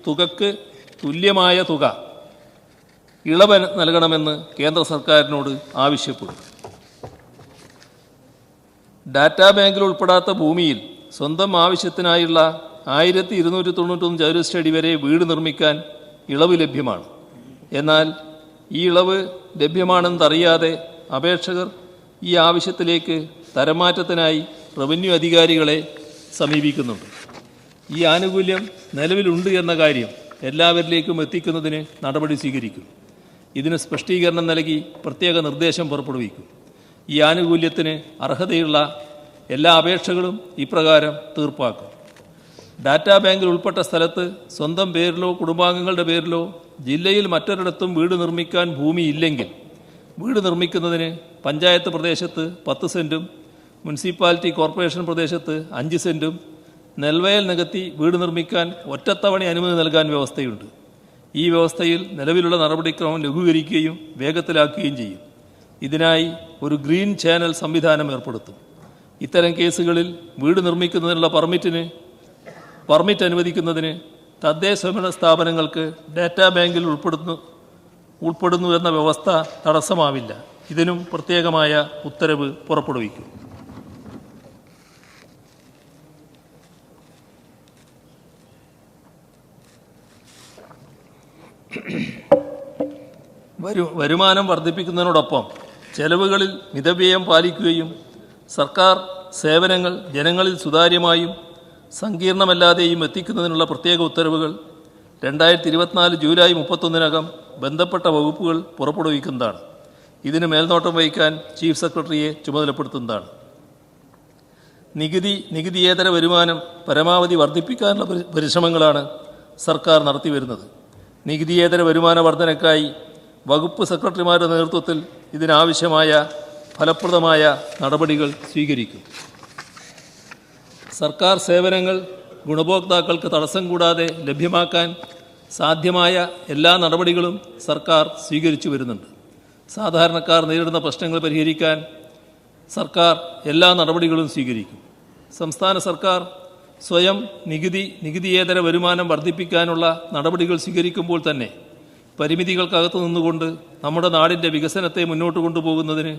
തുകയ്ക്ക് തുല്യമായ തുക ഇളവ് നൽകണമെന്ന് കേന്ദ്ര സർക്കാരിനോട് ആവശ്യപ്പെടും. ഡാറ്റാ ബാങ്കിൽ ഉൾപ്പെടാത്ത ഭൂമിയിൽ സ്വന്തം ആവശ്യത്തിനായുള്ള 1291 ചതുരശ്ര അടി വരെ വീട് നിർമ്മിക്കാൻ ഇളവ് ലഭ്യമാണ്. എന്നാൽ ഈ ഇളവ് ലഭ്യമാണെന്നറിയാതെ അപേക്ഷകർ ഈ ആവശ്യത്തിലേക്ക് തരംമാറ്റത്തിനായി റവന്യൂ അധികാരികളെ സമീപിക്കുന്നുണ്ട്. ഈ ആനുകൂല്യം നിലവിലുണ്ട് എന്ന കാര്യം എല്ലാവരിലേക്കും എത്തിക്കുന്നതിന് നടപടി സ്വീകരിക്കും. ഇതിന് സ്പഷ്ടീകരണം നൽകി പ്രത്യേക നിർദ്ദേശം പുറപ്പെടുവിക്കും. ഈ ആനുകൂല്യത്തിന് അർഹതയുള്ള എല്ലാ അപേക്ഷകളും ഇപ്രകാരം തീർപ്പാക്കും. ഡാറ്റാ ബാങ്കിൽ ഉൾപ്പെട്ട സ്ഥലത്ത് സ്വന്തം പേരിലോ കുടുംബാംഗങ്ങളുടെ പേരിലോ ജില്ലയിൽ മറ്റൊരിടത്തും വീട് നിർമ്മിക്കാൻ ഭൂമിയില്ലെങ്കിൽ വീട് നിർമ്മിക്കുന്നതിന് പഞ്ചായത്ത് പ്രദേശത്ത് 10 സെൻറ്റും മുനിസിപ്പാലിറ്റി കോർപ്പറേഷൻ പ്രദേശത്ത് 5 സെൻറ്റും നെൽവയൽ നികത്തി വീട് നിർമ്മിക്കാൻ ഒറ്റത്തവണ അനുമതി നൽകാൻ വ്യവസ്ഥയുണ്ട്. ഈ വ്യവസ്ഥയിൽ നിലവിലുള്ള നടപടിക്രമം ലഘൂകരിക്കുകയും വേഗത്തിലാക്കുകയും ചെയ്യും. ഇതിനായി ഒരു ഗ്രീൻ ചാനൽ സംവിധാനം ഏർപ്പെടുത്തും. ഇത്തരം കേസുകളിൽ വീട് നിർമ്മിക്കുന്നതിനുള്ള പെർമിറ്റ് അനുവദിക്കുന്നതിന് തദ്ദേശ സ്വയംഭരണ സ്ഥാപനങ്ങൾക്ക് ഡാറ്റാ ബാങ്കിൽ ഉൾപ്പെടുന്നു എന്ന വ്യവസ്ഥ തടസ്സമാവില്ല. ഇതിനും പ്രത്യേകമായ ഉത്തരവ് പുറപ്പെടുവിക്കും. വരുമാനം വർദ്ധിപ്പിക്കുന്നതിനോടൊപ്പം ചെലവുകളിൽ മിതവ്യയം പാലിക്കുകയും സർക്കാർ സേവനങ്ങൾ ജനങ്ങളിൽ സുതാര്യമായും സങ്കീർണമല്ലാതെയും എത്തിക്കുന്നതിനുള്ള പ്രത്യേക ഉത്തരവുകൾ 2024 ജൂലൈ 31 ബന്ധപ്പെട്ട വകുപ്പുകൾ പുറപ്പെടുവിക്കുന്നതാണ്. ഇതിന് മേൽനോട്ടം വഹിക്കാൻ ചീഫ് സെക്രട്ടറിയെ ചുമതലപ്പെടുത്തുന്നതാണ്. നികുതിയേതര വരുമാനം പരമാവധി വർദ്ധിപ്പിക്കാനുള്ള പരിശ്രമങ്ങളാണ് സർക്കാർ നടത്തിവരുന്നത്. നികുതിയേതര വരുമാന വർധനയ്ക്കായി വകുപ്പ് സെക്രട്ടറിമാരുടെ നേതൃത്വത്തിൽ ഇതിനാവശ്യമായ ഫലപ്രദമായ നടപടികൾ സ്വീകരിക്കും. സർക്കാർ സേവനങ്ങൾ ഗുണഭോക്താക്കൾക്ക് തടസ്സം കൂടാതെ ലഭ്യമാക്കാൻ സാധ്യമായ എല്ലാ നടപടികളും സർക്കാർ സ്വീകരിച്ചു വരുന്നുണ്ട്. സാധാരണക്കാർ നേരിടുന്ന പ്രശ്നങ്ങൾ പരിഹരിക്കാൻ സർക്കാർ എല്ലാ നടപടികളും സ്വീകരിക്കും. സംസ്ഥാന സർക്കാർ സ്വയം നികുതിയേതര വരുമാനം വർദ്ധിപ്പിക്കാനുള്ള നടപടികൾ സ്വീകരിക്കുമ്പോൾ തന്നെ പരിമിതികൾക്കകത്തു നിന്നുകൊണ്ട് നമ്മുടെ നാടിൻ്റെ വികസനത്തെ മുന്നോട്ട് കൊണ്ടുപോകുന്നതിന്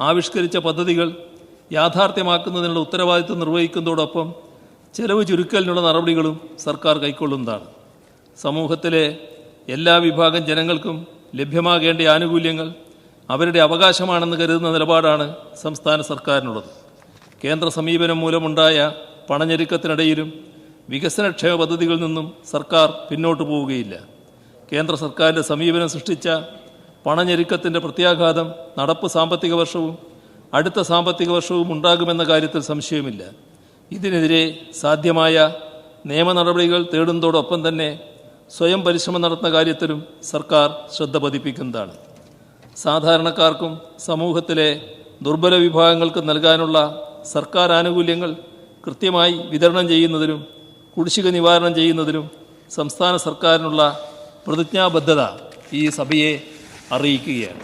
ആവിഷ്കരിച്ച പദ്ധതികൾ യാഥാർത്ഥ്യമാക്കുന്നതിനുള്ള ഉത്തരവാദിത്വം നിർവഹിക്കുന്നതോടൊപ്പം ചെലവ് ചുരുക്കലിനുള്ള നടപടികളും സർക്കാർ കൈക്കൊള്ളുന്നതാണ്. സമൂഹത്തിലെ എല്ലാ വിഭാഗം ജനങ്ങൾക്കും ലഭ്യമാകേണ്ട ആനുകൂല്യങ്ങൾ അവരുടെ അവകാശമാണെന്ന് കരുതുന്ന നിലപാടാണ് സംസ്ഥാന സർക്കാരിനുള്ളത്. കേന്ദ്ര സമീപനം മൂലമുണ്ടായ പണഞ്ഞെരുക്കത്തിനിടയിലും വികസനക്ഷേമ പദ്ധതികളിൽ നിന്നും സർക്കാർ പിന്നോട്ടു പോവുകയില്ല. കേന്ദ്ര സർക്കാരിൻ്റെ സമീപനം സൃഷ്ടിച്ച പണഞ്ഞെരുക്കത്തിൻ്റെ പ്രത്യാഘാതം നടപ്പ് സാമ്പത്തിക വർഷവും അടുത്ത സാമ്പത്തിക വർഷവും ഉണ്ടാകുമെന്ന കാര്യത്തിൽ സംശയമില്ല. ഇതിനെതിരെ സാധ്യമായ നിയമ നടപടികൾ തേടുന്നതോടൊപ്പം തന്നെ സ്വയം പരിശ്രമം നടത്തുന്ന കാര്യത്തിലും സർക്കാർ ശ്രദ്ധ പതിപ്പിക്കുന്നതാണ്. സാധാരണക്കാർക്കും സമൂഹത്തിലെ ദുർബല വിഭാഗങ്ങൾക്ക് നൽകാനുള്ള സർക്കാർ ആനുകൂല്യങ്ങൾ കൃത്യമായി വിതരണം ചെയ്യുന്നതിലും കുടിശ്ശിക നിവാരണം ചെയ്യുന്നതിലും സംസ്ഥാന സർക്കാരിനുള്ള പ്രതിജ്ഞാബദ്ധത ഈ സഭയെ അറിയിക്കുകയാണ്.